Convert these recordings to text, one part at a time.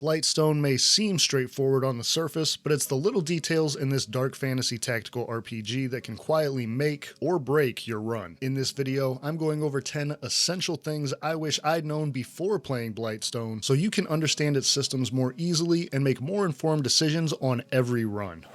Blightstone may seem straightforward on the surface, but it's the little details in this dark fantasy tactical RPG that can quietly make or break your run. In this video, I'm going over 10 essential things I wish I'd known before playing Blightstone so you can understand its systems more easily and make more informed decisions on every run.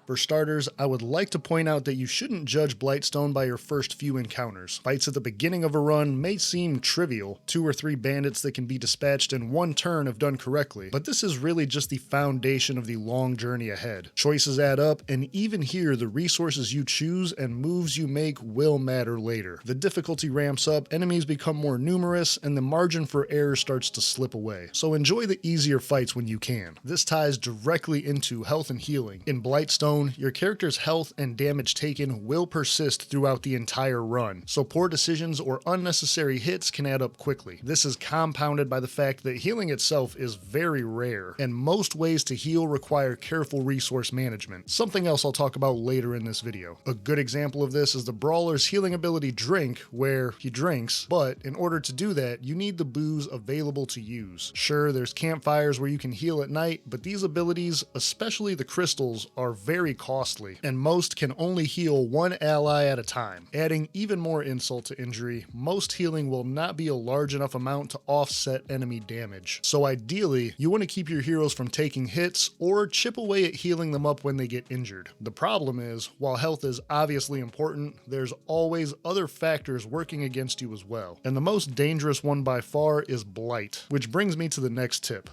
For starters, I would like to point out that you shouldn't judge Blightstone by your first few encounters. Fights at the beginning of a run may seem trivial, 2 or 3 bandits that can be dispatched in one turn if done correctly, but this is really just the foundation of the long journey ahead. Choices add up, and even here the resources you choose and moves you make will matter later. The difficulty ramps up, enemies become more numerous, and the margin for error starts to slip away. So enjoy the easier fights when you can. This ties directly into health and healing. In Blightstone, your character's health and damage taken will persist throughout the entire run, so poor decisions or unnecessary hits can add up quickly. This is compounded by the fact that healing itself is very rare, and most ways to heal require careful resource management, something else I'll talk about later in this video. A good example of this is the brawler's healing ability Drink, where he drinks, but in order to do that, you need the booze available to use. Sure, there's campfires where you can heal at night, but these abilities, especially the crystals, are very costly, and most can only heal one ally at a time. Adding even more insult to injury, most healing will not be a large enough amount to offset enemy damage. So ideally, you want to keep your heroes from taking hits or chip away at healing them up when they get injured. The problem is, while health is obviously important, there's always other factors working against you as well. And the most dangerous one by far is Blight, which brings me to the next tip.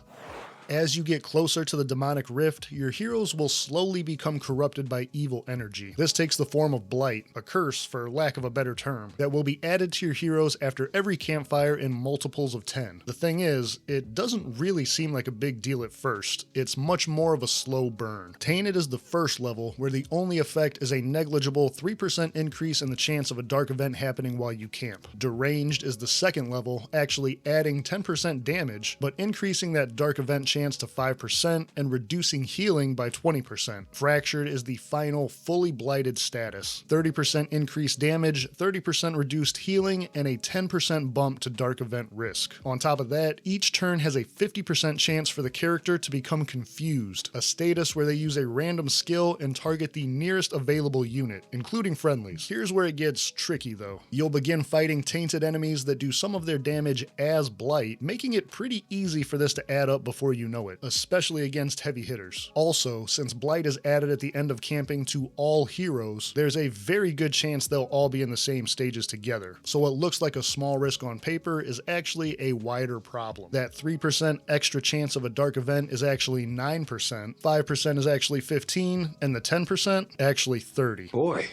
As you get closer to the demonic rift, your heroes will slowly become corrupted by evil energy. This takes the form of Blight, a curse for lack of a better term, that will be added to your heroes after every campfire in multiples of 10. The thing is, it doesn't really seem like a big deal at first. It's much more of a slow burn. Tainted is the first level, where the only effect is a negligible 3% increase in the chance of a dark event happening while you camp. Deranged is the second level, actually adding 10% damage, but increasing that dark event chance to 5% and reducing healing by 20%. Fractured is the final fully blighted status. 30% increased damage, 30% reduced healing, and a 10% bump to dark event risk. On top of that, each turn has a 50% chance for the character to become confused, a status where they use a random skill and target the nearest available unit, including friendlies. Here's where it gets tricky though. You'll begin fighting tainted enemies that do some of their damage as blight, making it pretty easy for this to add up before you know it, especially against heavy hitters. Also, since Blight is added at the end of camping to all heroes, there's a very good chance they'll all be in the same stages together. So what looks like a small risk on paper is actually a wider problem. That 3% extra chance of a dark event is actually 9%, 5% is actually 15%, and the 10% actually 30%. Boy,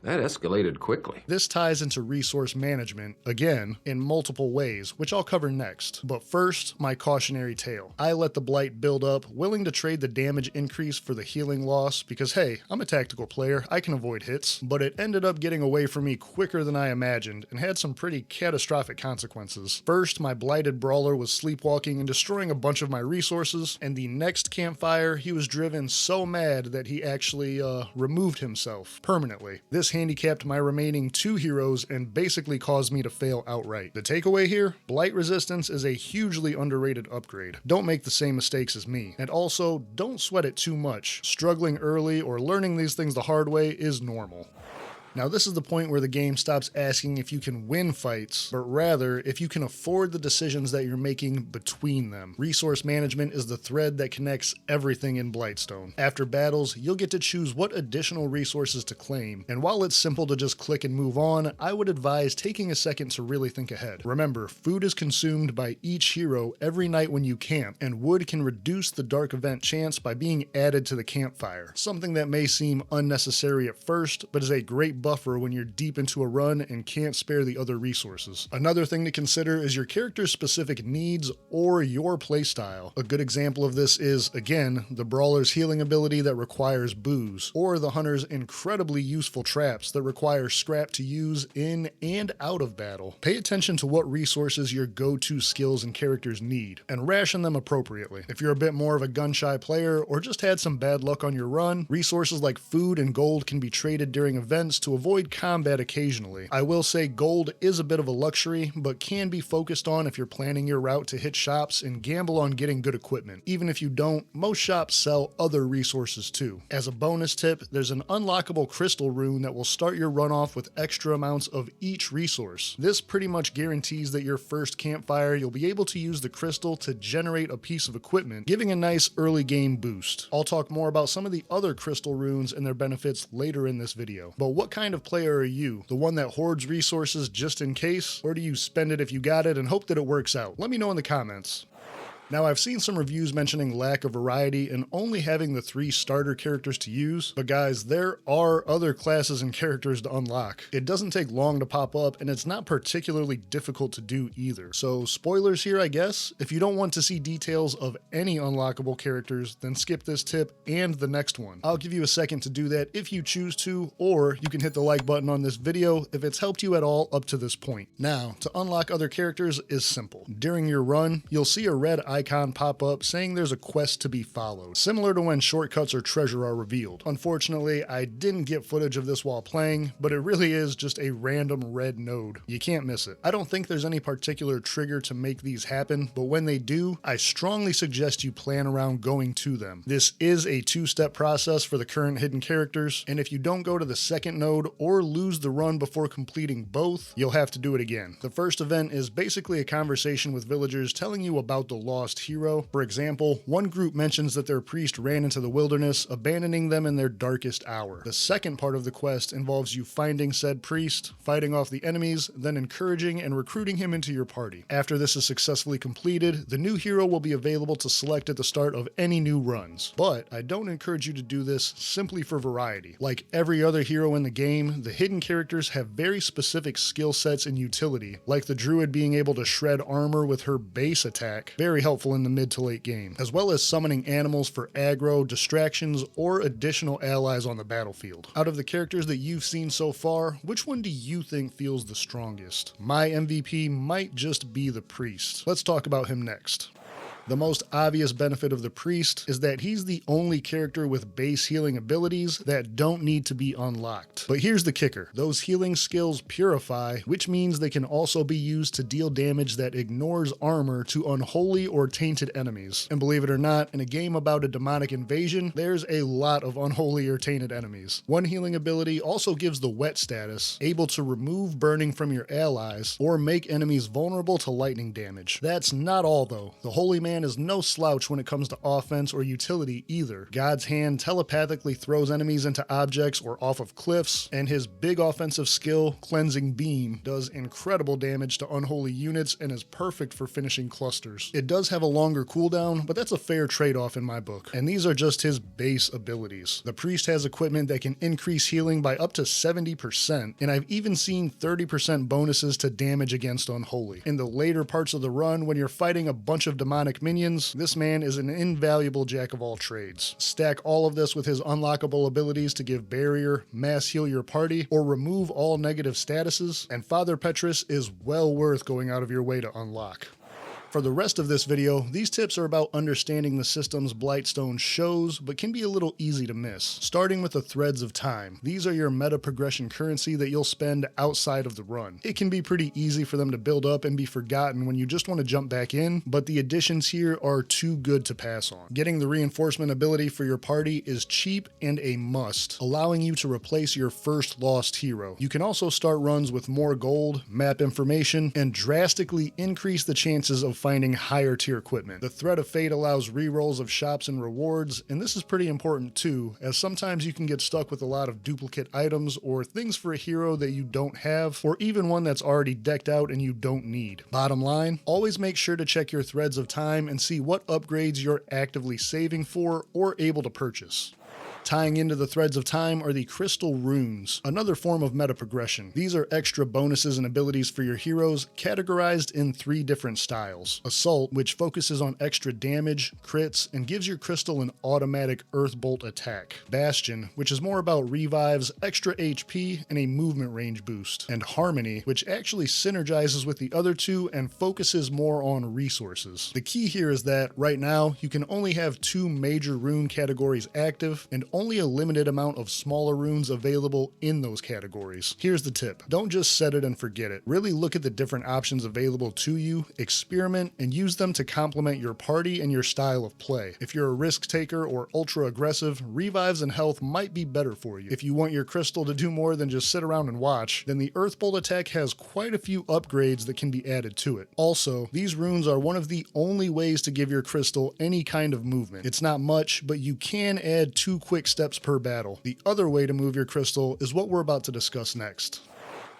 that escalated quickly. This ties into resource management, again, in multiple ways, which I'll cover next. But first, my cautionary tale. I let the Blight build up, willing to trade the damage increase for the healing loss, because hey, I'm a tactical player, I can avoid hits, but it ended up getting away from me quicker than I imagined, and had some pretty catastrophic consequences. First, my blighted brawler was sleepwalking and destroying a bunch of my resources, and the next campfire, he was driven so mad that he actually removed himself permanently. This handicapped my remaining 2 heroes and basically caused me to fail outright. The takeaway here? Blight resistance is a hugely underrated upgrade. Don't make the same mistakes as me. And also, don't sweat it too much. Struggling early or learning these things the hard way is normal. Now this is the point where the game stops asking if you can win fights, but rather if you can afford the decisions that you're making between them. Resource management is the thread that connects everything in Blightstone. After battles, you'll get to choose what additional resources to claim, and while it's simple to just click and move on, I would advise taking a second to really think ahead. Remember, food is consumed by each hero every night when you camp, and wood can reduce the dark event chance by being added to the campfire. Something that may seem unnecessary at first, but is a great buffer when you're deep into a run and can't spare the other resources. Another thing to consider is your character's specific needs or your playstyle. A good example of this is, again, the brawler's healing ability that requires booze, or the hunter's incredibly useful traps that require scrap to use in and out of battle. Pay attention to what resources your go-to skills and characters need, and ration them appropriately. If you're a bit more of a gun-shy player or just had some bad luck on your run, resources like food and gold can be traded during events to to avoid combat occasionally. I will say gold is a bit of a luxury, but can be focused on if you're planning your route to hit shops and gamble on getting good equipment. Even if you don't, most shops sell other resources too. As a bonus tip, there's an unlockable crystal rune that will start your run off with extra amounts of each resource. This pretty much guarantees that your first campfire you'll be able to use the crystal to generate a piece of equipment, giving a nice early game boost. I'll talk more about some of the other crystal runes and their benefits later in this video. But what kind of player are you? The one that hoards resources just in case? Or do you spend it if you got it and hope that it works out? Let me know in the comments. Now, I've seen some reviews mentioning lack of variety and only having the 3 starter characters to use, but guys, there are other classes and characters to unlock. It doesn't take long to pop up, and it's not particularly difficult to do either. So spoilers here, I guess. If you don't want to see details of any unlockable characters, then skip this tip and the next one. I'll give you a second to do that if you choose to, or you can hit the like button on this video if it's helped you at all up to this point. Now, to unlock other characters is simple. During your run, you'll see a red icon pop up saying there's a quest to be followed, similar to when shortcuts or treasure are revealed. Unfortunately, I didn't get footage of this while playing, but it really is just a random red node. You can't miss it. I don't think there's any particular trigger to make these happen, but when they do, I strongly suggest you plan around going to them. This is a 2-step process for the current hidden characters, and if you don't go to the second node or lose the run before completing both, you'll have to do it again. The first event is basically a conversation with villagers telling you about the lost hero. For example, one group mentions that their priest ran into the wilderness, abandoning them in their darkest hour. The second part of the quest involves you finding said priest, fighting off the enemies, then encouraging and recruiting him into your party. After this is successfully completed, the new hero will be available to select at the start of any new runs. But I don't encourage you to do this simply for variety. Like every other hero in the game, the hidden characters have very specific skill sets and utility, like the druid being able to shred armor with her base attack, very helpful in the mid to late game, as well as summoning animals for aggro, distractions, or additional allies on the battlefield. Out of the characters that you've seen so far, which one do you think feels the strongest? My MVP might just be the priest. Let's talk about him next. The most obvious benefit of the priest is that he's the only character with base healing abilities that don't need to be unlocked. But here's the kicker. Those healing skills purify, which means they can also be used to deal damage that ignores armor to unholy or tainted enemies. And believe it or not, in a game about a demonic invasion, there's a lot of unholy or tainted enemies. One healing ability also gives the wet status, able to remove burning from your allies or make enemies vulnerable to lightning damage. That's not all though. The holy man is no slouch when it comes to offense or utility either. God's hand telepathically throws enemies into objects or off of cliffs, and his big offensive skill, Cleansing Beam, does incredible damage to unholy units and is perfect for finishing clusters. It does have a longer cooldown, but that's a fair trade-off in my book, and these are just his base abilities. The priest has equipment that can increase healing by up to 70%, and I've even seen 30% bonuses to damage against unholy. In the later parts of the run, when you're fighting a bunch of demonic minions, this man is an invaluable jack of all trades. Stack all of this with his unlockable abilities to give barrier, mass heal your party, or remove all negative statuses, and Father Petrus is well worth going out of your way to unlock. For the rest of this video, these tips are about understanding the systems Blightstone shows, but can be a little easy to miss. Starting with the threads of time. These are your meta progression currency that you'll spend outside of the run. It can be pretty easy for them to build up and be forgotten when you just want to jump back in, but the additions here are too good to pass on. Getting the reinforcement ability for your party is cheap and a must, allowing you to replace your first lost hero. You can also start runs with more gold, map information, and drastically increase the chances of finding higher tier equipment. The Thread of Fate allows rerolls of shops and rewards, and this is pretty important too, as sometimes you can get stuck with a lot of duplicate items or things for a hero that you don't have, or even one that's already decked out and you don't need. Bottom line, always make sure to check your threads of time and see what upgrades you're actively saving for or able to purchase. Tying into the threads of time are the crystal runes, another form of meta progression. These are extra bonuses and abilities for your heroes, categorized in 3 different styles. Assault, which focuses on extra damage, crits, and gives your crystal an automatic earth bolt attack. Bastion, which is more about revives, extra HP, and a movement range boost. And Harmony, which actually synergizes with the other 2 and focuses more on resources. The key here is that, right now, you can only have 2 major rune categories active, and only a limited amount of smaller runes available in those categories. Here's the tip. Don't just set it and forget it. Really look at the different options available to you, experiment, and use them to complement your party and your style of play. If you're a risk taker or ultra aggressive, revives and health might be better for you. If you want your crystal to do more than just sit around and watch, then the Earthbolt attack has quite a few upgrades that can be added to it. Also, these runes are one of the only ways to give your crystal any kind of movement. It's not much, but you can add 2 quick steps per battle. The other way to move your crystal is what we're about to discuss next.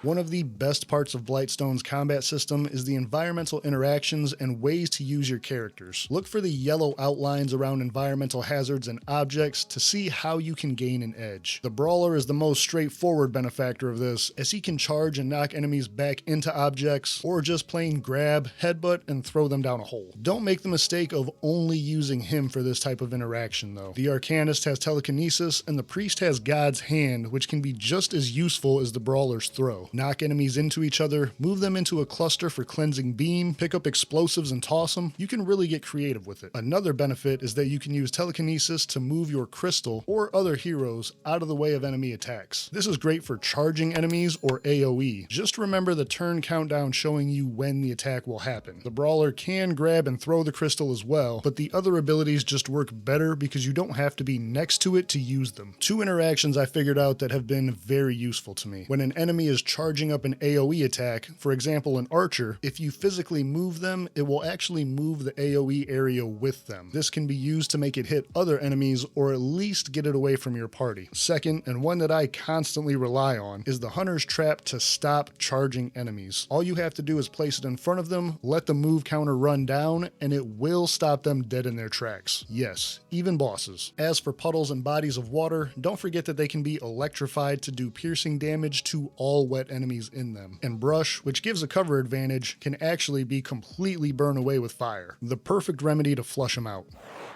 One of the best parts of Blightstone's combat system is the environmental interactions and ways to use your characters. Look for the yellow outlines around environmental hazards and objects to see how you can gain an edge. The Brawler is the most straightforward benefactor of this, as he can charge and knock enemies back into objects, or just plain grab, headbutt, and throw them down a hole. Don't make the mistake of only using him for this type of interaction though. The Arcanist has telekinesis, and the Priest has God's Hand, which can be just as useful as the Brawler's throw. Knock enemies into each other, move them into a cluster for cleansing beam, pick up explosives and toss them. You can really get creative with it. Another benefit is that you can use telekinesis to move your crystal or other heroes out of the way of enemy attacks. This is great for charging enemies or AoE. Just remember the turn countdown showing you when the attack will happen. The Brawler can grab and throw the crystal as well, but the other abilities just work better because you don't have to be next to it to use them. 2 interactions I figured out that have been very useful to me. When an enemy is charging up an AoE attack, for example an archer, if you physically move them, it will actually move the AoE area with them. This can be used to make it hit other enemies or at least get it away from your party. Second, and one that I constantly rely on, is the Hunter's Trap to stop charging enemies. All you have to do is place it in front of them, let the move counter run down, and it will stop them dead in their tracks. Yes, even bosses. As for puddles and bodies of water, don't forget that they can be electrified to do piercing damage to all wet enemies in them. And brush, which gives a cover advantage, can actually be completely burned away with fire. The perfect remedy to flush them out.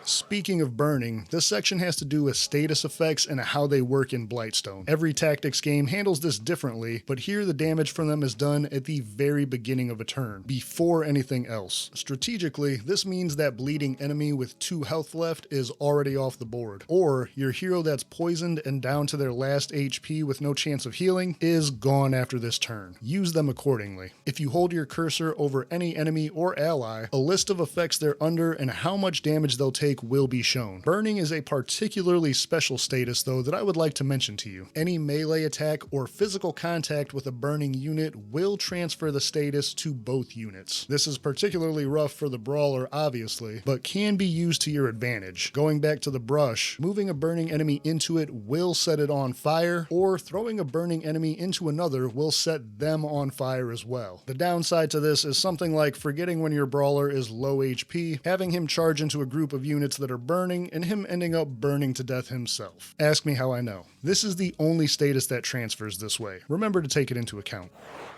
Speaking of burning, this section has to do with status effects and how they work in Blightstone. Every tactics game handles this differently, but here the damage from them is done at the very beginning of a turn, before anything else. Strategically, this means that bleeding enemy with 2 health left is already off the board, or your hero that's poisoned and down to their last HP with no chance of healing is gone after this turn. Use them accordingly. If you hold your cursor over any enemy or ally, a list of effects they're under and how much damage they'll take will be shown. Burning is a particularly special status though that I would like to mention to you. Any melee attack or physical contact with a burning unit will transfer the status to both units. This is particularly rough for the Brawler obviously, but can be used to your advantage. Going back to the brush, moving a burning enemy into it will set it on fire, or throwing a burning enemy into another will set them on fire as well. The downside to this is something like forgetting when your Brawler is low HP, having him charge into a group of units that are burning, and him ending up burning to death himself. Ask me how I know. This is the only status that transfers this way. Remember to take it into account.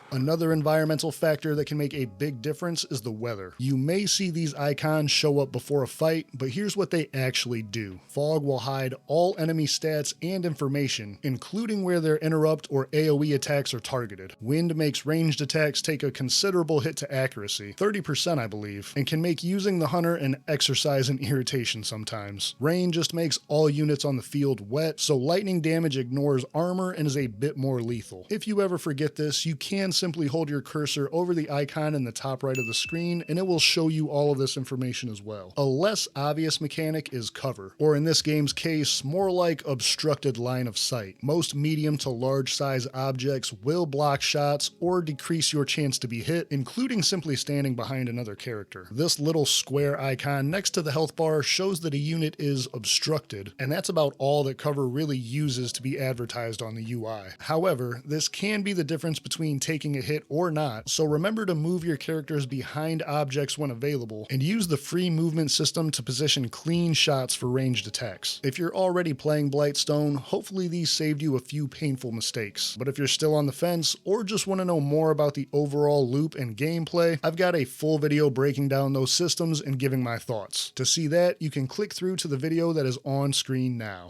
Another environmental factor that can make a big difference is the weather. You may see these icons show up before a fight, but here's what they actually do. Fog will hide all enemy stats and information, including where their interrupt or AoE attacks are targeted. Wind makes ranged attacks take a considerable hit to accuracy, 30% I believe, and can make using the Hunter an exercise in irritation sometimes. Rain just makes all units on the field wet, so lightning damage ignores armor and is a bit more lethal. If you ever forget this, you can simply hold your cursor over the icon in the top right of the screen and it will show you all of this information as well. A less obvious mechanic is cover, or in this game's case, more like obstructed line of sight. Most medium to large size objects will block shots or decrease your chance to be hit, including simply standing behind another character. This little square icon next to the health bar shows that a unit is obstructed, and that's about all that cover really uses to be advertised on the UI. However, this can be the difference between taking a hit or not, so remember to move your characters behind objects when available, and use the free movement system to position clean shots for ranged attacks. If you're already playing Blightstone, hopefully these saved you a few painful mistakes, but if you're still on the fence, or just want to know more about the overall loop and gameplay, I've got a full video breaking down those systems and giving my thoughts. To see that, you can click through to the video that is on screen now.